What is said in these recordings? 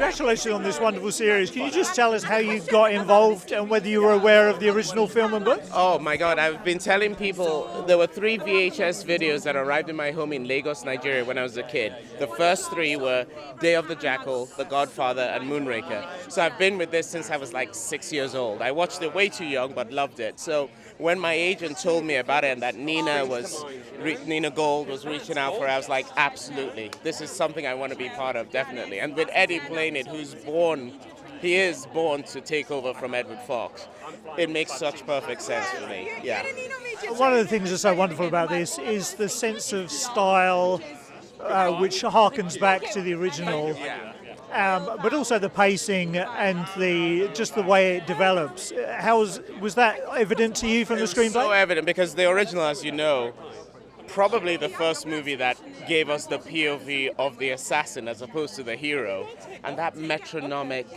congratulations on this wonderful series. Can you just tell us how you got involved and whether you were aware of the original film and book? Oh my God, I've been telling people there were 3 VHS videos that arrived in my home in Lagos, Nigeria when I was a kid. The first 3 were Day of the Jackal, The Godfather, and Moonraker. So I've been with this since I was like 6 years old. I watched it way too young, but loved it. So when my agent told me about it and that Nina Gold was reaching out for it, I was like, absolutely, this is something I want to be part of, definitely. And with Eddie playing it, he is born to take over from Edward Fox. It makes such perfect sense for me, yeah. One of the things that's so wonderful about this is the sense of style, which harkens back to the original. But also the pacing and just the way it develops. Was that evident to you from the screenplay? So evident, because the original, as you know, probably the first movie that gave us the POV of the assassin as opposed to the hero, and that metronomic,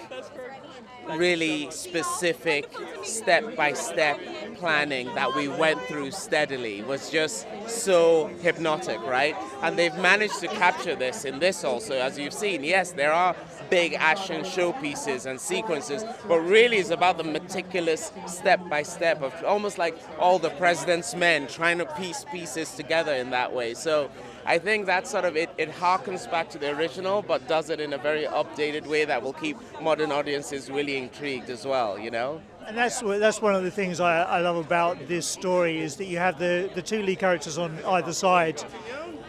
really specific step-by-step planning that we went through steadily was just so hypnotic, right? And they've managed to capture this in this also, as you've seen. Yes, there are big action showpieces and sequences, but really it's about the meticulous step-by-step of almost like all the President's Men trying to piece pieces together in that way. So I think that sort of, it harkens back to the original, but does it in a very updated way that will keep modern audiences really intrigued as well, you know? And that's one of the things I love about this story, is that you have the 2 lead characters on either side.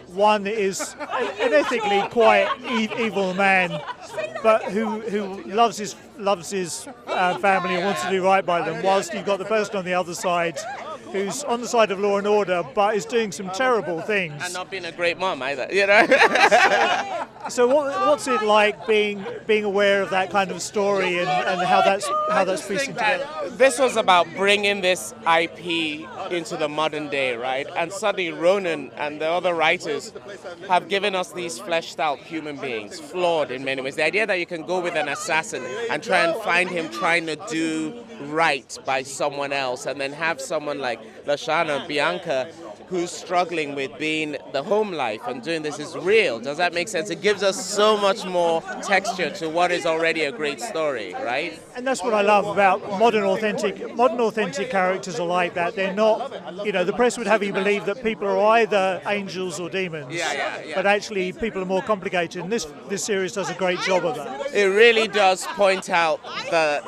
One is an ethically quite evil man, but who loves his family and wants to do right by them, whilst you've got the person on the other side who's on the side of law and order, but is doing some terrible things. And not being a great mom either, you know? So what's it like being aware of that kind of story and how that's piecing together? This was about bringing this IP into the modern day, right? And suddenly Ronan and the other writers have given us these fleshed out human beings, flawed in many ways. The idea that you can go with an assassin and try and find him trying to do right by someone else, and then have someone like Lashana, Bianca, who's struggling with being the home life and doing this is real. Does that make sense? It gives us so much more texture to what is already a great story, right? And that's what I love about modern authentic characters are like that. They're not, the press would have you believe that people are either angels or demons. Yeah. But actually people are more complicated, and this series does a great job of that. It really does point out the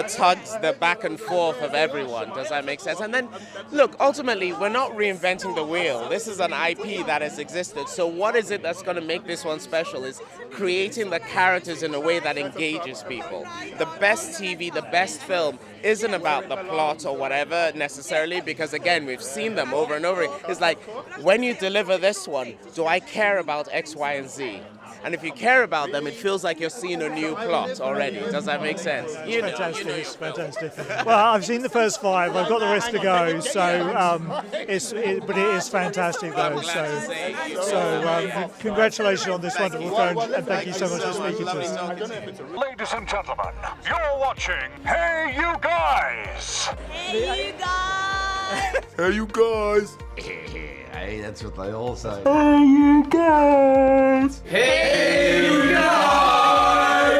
tugs, the back and forth of everyone. Does that make sense? And then, look, ultimately, we're not reinventing the wheel. This is an IP that has existed. So what is it that's going to make this one special is creating the characters in a way that engages people. The best TV, the best film isn't about the plot or whatever necessarily, because again, we've seen them over and over. It's like, when you deliver this one, do I care about X, Y, and Z? And if you care about them, it feels like you're seeing a new plot already. Does that make sense? Fantastic. Well, I've seen the first 5. I've got the rest to go. So, but it is fantastic, though. So, congratulations on this wonderful film, and thank you so much for speaking to us. Ladies and gentlemen, you're watching Hey You Guys. Hey, you guys. Hey, you guys. Hey, that's what they all say. Hey, you guys. Hey, you guys.